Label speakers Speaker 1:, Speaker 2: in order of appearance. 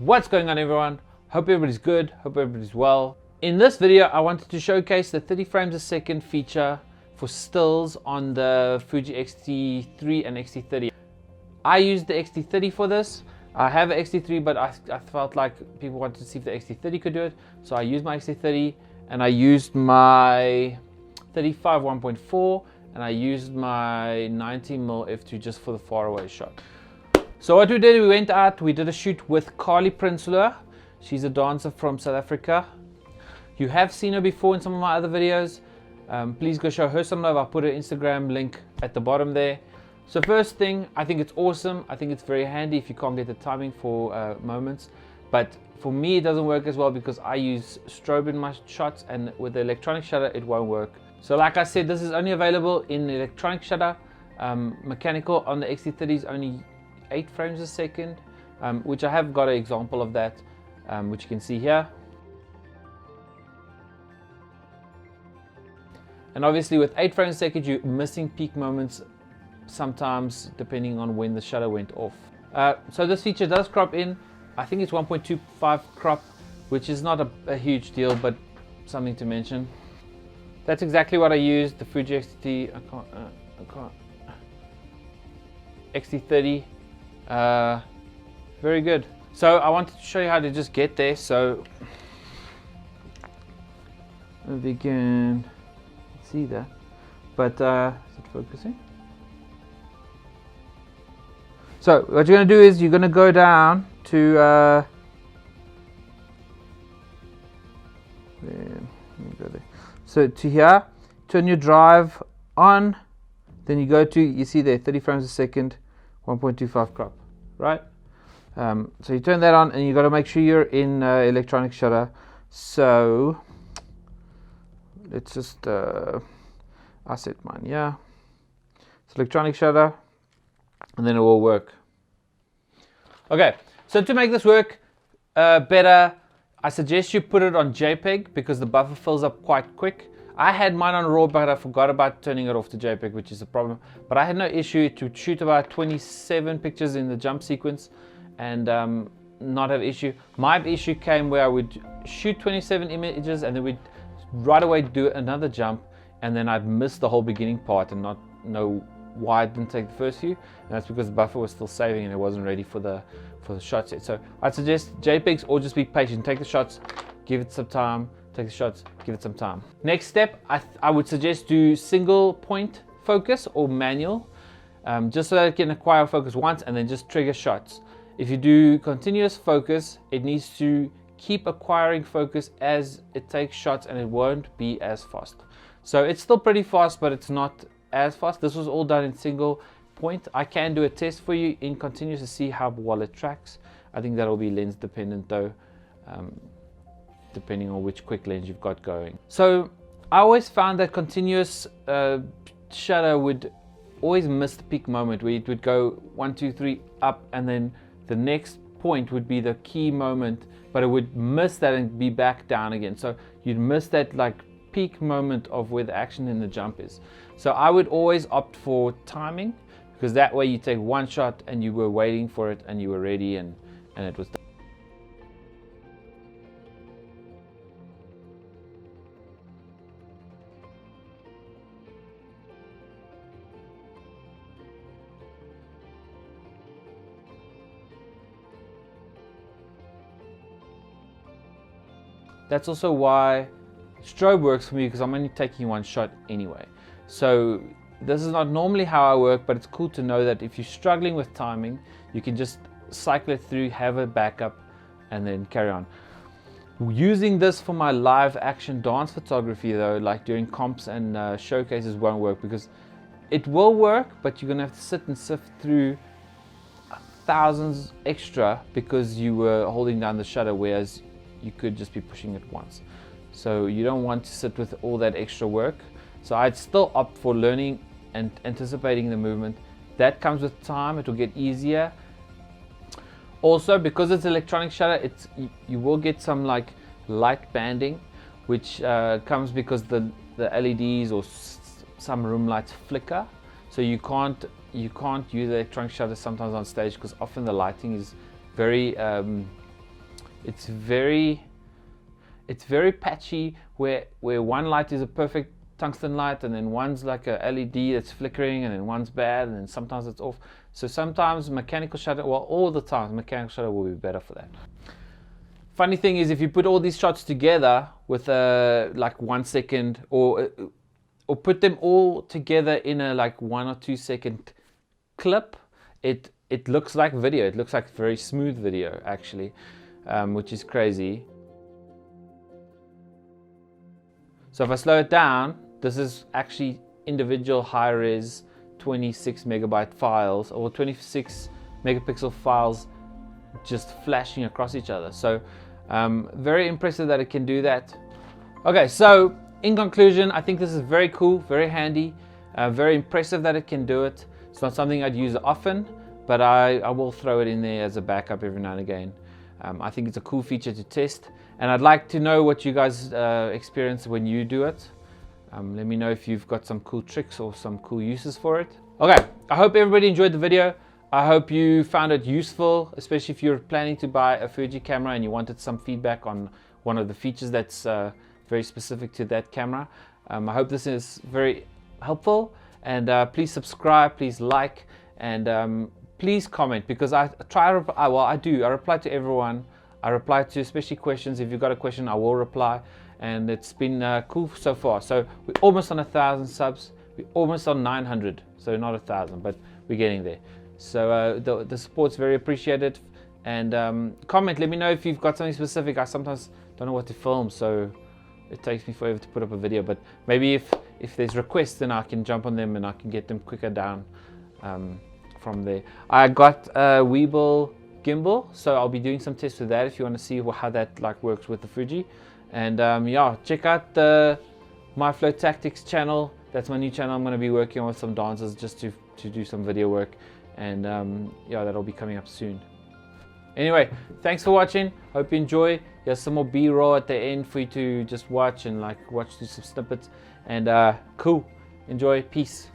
Speaker 1: What's going on, everyone? Hope everybody's good, hope everybody's well. In this video I wanted to showcase the 30 frames a second feature for stills on the Fuji x-T3 and x-T30. I used the x-T30 for this. I have an x-T3, but I felt like people wanted to see if the x-T30 could do it, so I used my x-T30 and I used my 35 1.4 and I used my 90mm f2 just for the faraway shot. So what we did, we went out, we did a shoot with Karli Prinsloo. She's a dancer from South Africa. You have seen her before in some of my other videos. Please go show her some love. I'll put her Instagram link at the bottom there. So first thing, I think it's awesome. I think it's very handy if you can't get the timing for moments. But for me, it doesn't work as well because I use strobe in my shots, and with the electronic shutter, it won't work. So like I said, this is only available in the electronic shutter. Mechanical on the x-T30 is only 8 frames a second, which I have got an example of that, which you can see here. And obviously with 8 frames a second, you're missing peak moments sometimes depending on when the shutter went off. So this feature does crop in. I think it's 1.25 crop, which is not a huge deal, but something to mention. That's exactly what I used, the Fuji x-T30. Very good. So I wanted to show you how to just get there. So I'll begin. See that, but is it focusing? So what you're going to do is you're going to go down to there. Let me go there. So to here, turn your drive on, then you go to, you see there, 30 frames a second, 1.25 crop, right? So you turn that on and you got to make sure you're in electronic shutter. So let's just I set mine, yeah. It's electronic shutter, and then it will work. Okay, so to make this work better, I suggest you put it on JPEG because the buffer fills up quite quick. I had mine on RAW, but I forgot about turning it off to JPEG, which is a problem. But I had no issue to shoot about 27 pictures in the jump sequence and not have issue. My issue came where I would shoot 27 images and then we'd right away do another jump, and then I'd miss the whole beginning part and not know why I didn't take the first few, and that's because the buffer was still saving and it wasn't ready for the shots yet. So I'd suggest JPEGs, or just be patient, take the shots, give it some time, take the shots, give it some time. Next step, I would suggest do single point focus or manual, just so that it can acquire focus once and then just trigger shots. If you do continuous focus, it needs to keep acquiring focus as it takes shots and it won't be as fast. So it's still pretty fast, but it's not as fast. This was all done in single point. I can do a test for you in continuous to see how well it tracks. I think that'll be lens dependent though, depending on which quick lens you've got going. So I always found that continuous shutter would always miss the peak moment where it would go 1 2 3 up, and then the next point would be the key moment, but it would miss that and be back down again. So you'd miss that like peak moment of where the action in the jump is. So I would always opt for timing, because that way you take one shot and you were waiting for it and you were ready and it was done. That's also why strobe works for me, because I'm only taking one shot anyway. So this is not normally how I work, but it's cool to know that if you're struggling with timing, you can just cycle it through, have a backup, and then carry on. Using this for my live action dance photography though, like during comps and showcases, won't work, because it will work, but you're gonna have to sit and sift through thousands extra because you were holding down the shutter, whereas you could just be pushing it once. So you don't want to sit with all that extra work. So I'd still opt for learning and anticipating the movement. That comes with time, it will get easier. Also, because it's electronic shutter, you will get some like light banding, which comes because the LEDs or some room lights flicker. So you can't use the electronic shutter sometimes on stage because often the lighting is very It's very patchy, where one light is a perfect tungsten light, and then one's like a LED that's flickering, and then one's bad, and then sometimes it's off. So sometimes mechanical shutter, well, all the time mechanical shutter will be better for that. Funny thing is, if you put all these shots together with like 1 second, or put them all together in a like 1 or 2 second clip, it looks like video. It looks like very smooth video actually, which is crazy. So if I slow it down, this is actually individual high-res 26 megabyte files, or 26 megapixel files just flashing across each other. So very impressive that it can do that. Okay, so in conclusion, I think this is very cool, very handy, very impressive that it can do it. It's not something I'd use often, but I will throw it in there as a backup every now and again. I think it's a cool feature to test, and I'd like to know what you guys experience when you do it. Let me know if you've got some cool tricks or some cool uses for it. Okay, I hope everybody enjoyed the video. I hope you found it useful, especially if you're planning to buy a Fuji camera and you wanted some feedback on one of the features that's very specific to that camera. I hope this is very helpful, and please subscribe, please like, and please comment, because I reply to everyone. I reply to especially questions. If you've got a question, I will reply, and it's been cool so far. So we're almost on 1,000 subs. We're almost on 900, so not 1,000, but we're getting there. So the support's very appreciated, and comment, let me know if you've got something specific. I sometimes don't know what to film, so it takes me forever to put up a video, but maybe if there's requests, then I can jump on them and I can get them quicker down from there. I got a Weebill gimbal, so I'll be doing some tests with that if you want to see how that like works with the Fuji. And yeah, check out the My Flow Tactics channel. That's my new channel. I'm going to be working on with some dancers just to do some video work, and yeah, that'll be coming up soon. Anyway, thanks for watching. Hope you enjoy. Here's some more B-roll at the end for you to just watch and like watch through some snippets. And cool. Enjoy. Peace.